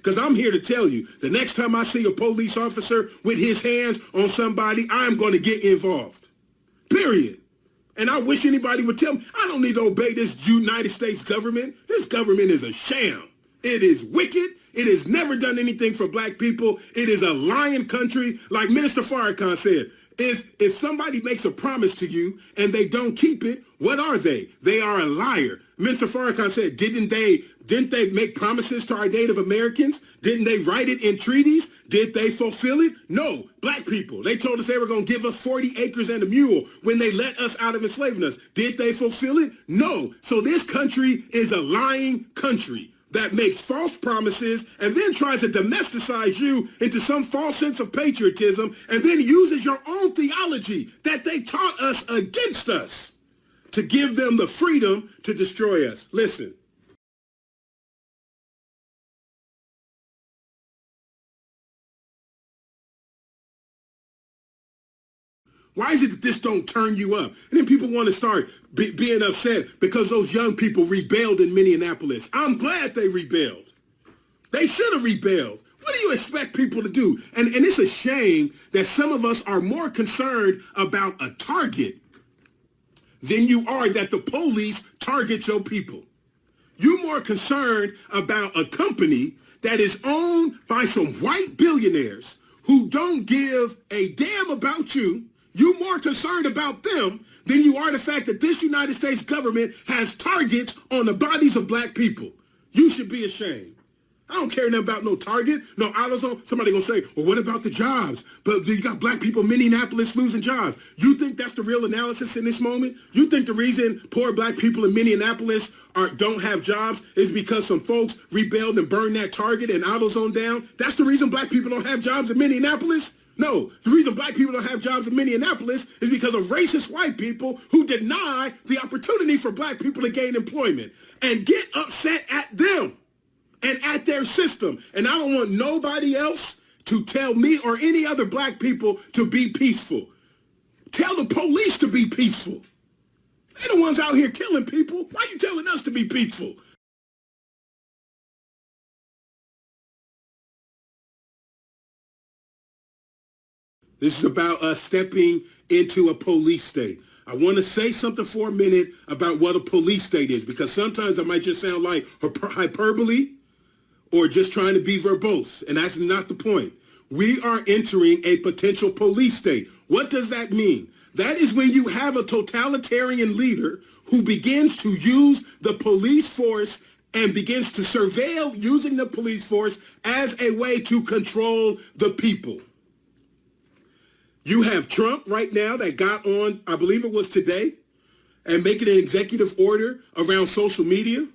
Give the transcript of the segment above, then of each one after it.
Because I'm here to tell you, the next time I see a police officer with his hands on somebody, I'm going to get involved. Period. And I wish anybody would tell me, I don't need to obey this United States government. This government is a sham. It is wicked. It has never done anything for black people. It is a lying country. Like Minister Farrakhan said, if somebody makes a promise to you and they don't keep it, what are they? They are a liar. Minister Farrakhan said, didn't they make promises to our Native Americans? Didn't they write it in treaties? Did they fulfill it? No. Black people, they told us they were going to give us 40 acres and a mule when they let us out of enslaving us. Did they fulfill it? No. So this country is a lying country that makes false promises and then tries to domesticize you into some false sense of patriotism and then uses your own theology that they taught us against us to give them the freedom to destroy us. Listen. Why is it that this don't turn you up? And then people want to start being upset because those young people rebelled in Minneapolis. I'm glad they rebelled. They should have rebelled. What do you expect people to do? And it's a shame that some of us are more concerned about a target than you are that the police target your people. You're more concerned about a company that is owned by some white billionaires who don't give a damn about you. You're more concerned about them than you are the fact that this United States government has targets on the bodies of black people. You should be ashamed. I don't care nothing about no Target, no AutoZone. Somebody gonna say, well, what about the jobs? But you got black people in Minneapolis losing jobs. You think that's the real analysis in this moment? You think the reason poor black people in Minneapolis don't have jobs is because some folks rebelled and burned that Target and AutoZone down? That's the reason black people don't have jobs in Minneapolis? No, the reason black people don't have jobs in Minneapolis is because of racist white people who deny the opportunity for black people to gain employment and get upset at them and at their system. And I don't want nobody else to tell me or any other black people to be peaceful. Tell the police to be peaceful. They're the ones out here killing people. Why are you telling us to be peaceful? This is about us stepping into a police state. I want to say something for a minute about what a police state is, because sometimes I might just sound like hyperbole or just trying to be verbose, and that's not the point. We are entering a potential police state. What does that mean? That is when you have a totalitarian leader who begins to use the police force and begins to surveil using the police force as a way to control the people. You have Trump right now that got on, I believe it was today, and making an executive order around social media.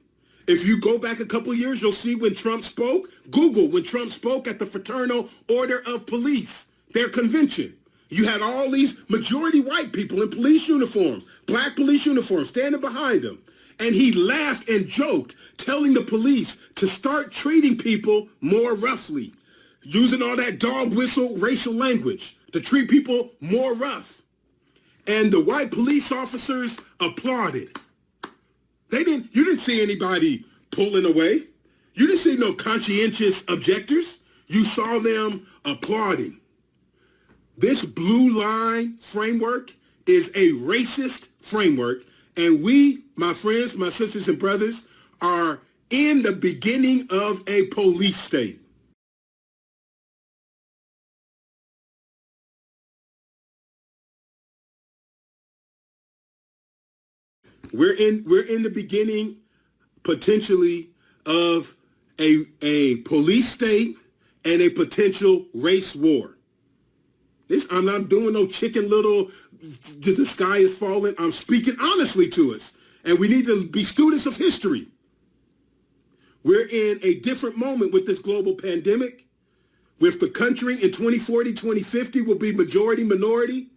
If you go back a couple of years, you'll see when Trump spoke. Google when Trump spoke at the Fraternal Order of Police, their convention. You had all these majority white people in police uniforms, black police uniforms, standing behind him. And he laughed and joked, telling the police to start treating people more roughly, using all that dog whistle racial language to treat people more rough. And the white police officers applauded. You didn't see anybody pulling away. You didn't see no conscientious objectors. You saw them applauding. This blue line framework is a racist framework. And we, my friends, my sisters and brothers, are in the beginning of a police state. We're in the beginning, potentially, of a police state and a potential race war. I'm not doing no chicken little, the sky is falling. I'm speaking honestly to us. And we need to be students of history. We're in a different moment with this global pandemic. With the country in 2040, 2050 will be majority minority,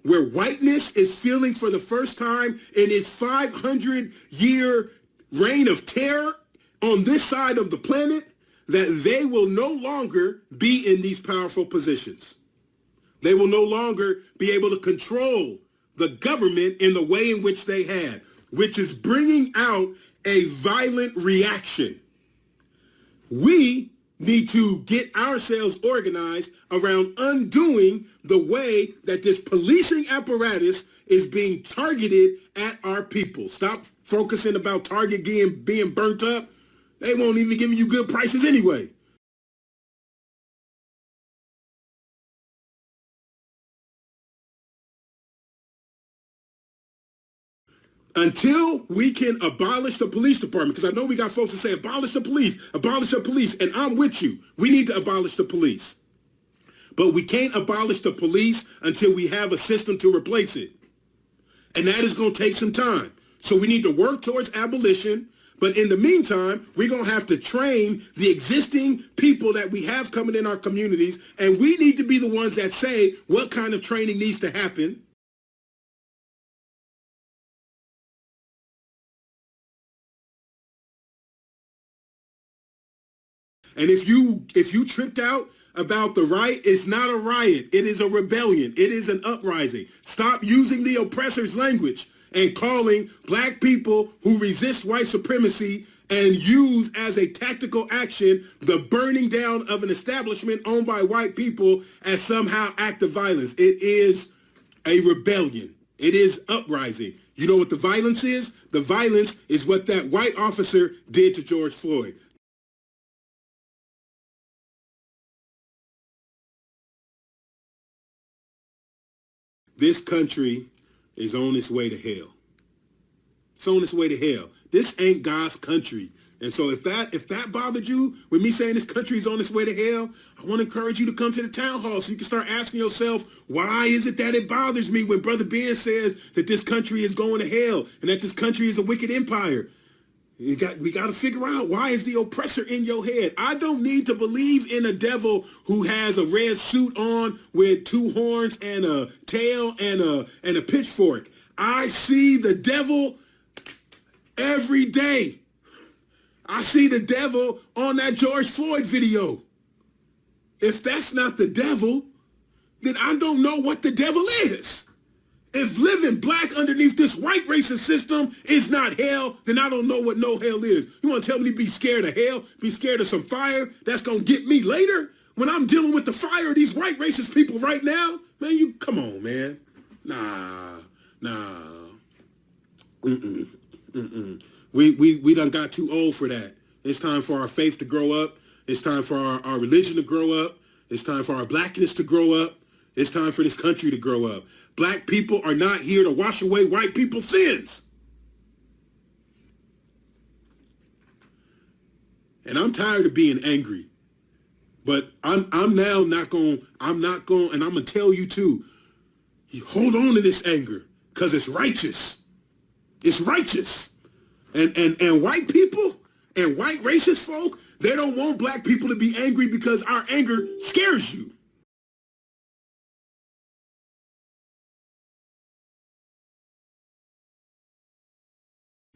where whiteness is feeling for the first time in its 500-year reign of terror on this side of the planet, that they will no longer be in these powerful positions. They will no longer be able to control the government in the way in which they had, which is bringing out a violent reaction. We need to get ourselves organized around undoing the way that this policing apparatus is being targeted at our people. Stop focusing about Target being burnt up. They won't even give you good prices anyway. Until we can abolish the police department, because I know we got folks that say abolish the police, and I'm with you. We need to abolish the police. But we can't abolish the police until we have a system to replace it. And that is going to take some time. So we need to work towards abolition. But in the meantime, we're going to have to train the existing people that we have coming in our communities. And we need to be the ones that say what kind of training needs to happen. And if you tripped out about the riot, it's not a riot. It is a rebellion. It is an uprising. Stop using the oppressor's language and calling black people who resist white supremacy and use as a tactical action the burning down of an establishment owned by white people as somehow act of violence. It is a rebellion. It is uprising. You know what the violence is? The violence is what that white officer did to George Floyd. This country is on its way to hell. It's on its way to hell. This ain't God's country. And so if that bothered you with me saying this country is on its way to hell, I want to encourage you to come to the town hall so you can start asking yourself, why is it that it bothers me when Brother Ben says that this country is going to hell and that this country is a wicked empire? We got to figure out, why is the oppressor in your head? I don't need to believe in a devil who has a red suit on with two horns and a tail and a pitchfork. I see the devil every day. I see the devil on that George Floyd video. If that's not the devil, then I don't know what the devil is. If living black underneath this white racist system is not hell, then I don't know what no hell is. You want to tell me to be scared of hell? Be scared of some fire that's going to get me later? When I'm dealing with the fire of these white racist people right now? Man, come on, man. Nah. We done got too old for that. It's time for our faith to grow up. It's time for our religion to grow up. It's time for our blackness to grow up. It's time for this country to grow up. Black people are not here to wash away white people's sins. And I'm tired of being angry. But I'm not going, and I'm going to tell you too, hold on to this anger because it's righteous. It's righteous. And white people and white racist folk, they don't want black people to be angry because our anger scares you.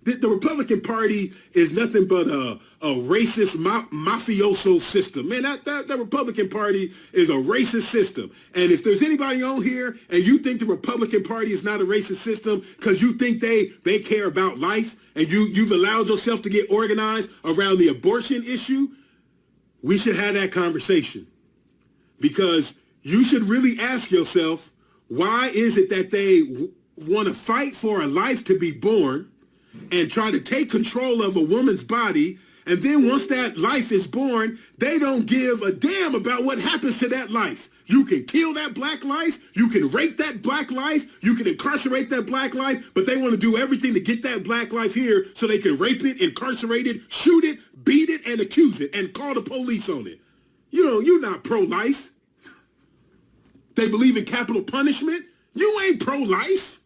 The Republican Party is nothing but a racist mafioso system. Man, that Republican Party is a racist system. And if there's anybody on here and you think the Republican Party is not a racist system because you think they care about life and you've allowed yourself to get organized around the abortion issue, we should have that conversation. Because you should really ask yourself, why is it that they want to fight for a life to be born and try to take control of a woman's body, and then once that life is born, they don't give a damn about what happens to that life. You can kill that black life, you can rape that black life, you can incarcerate that black life, but they want to do everything to get that black life here so they can rape it, incarcerate it, shoot it, beat it, and accuse it, and call the police on it. You're not pro-life. They believe in capital punishment. You ain't pro-life.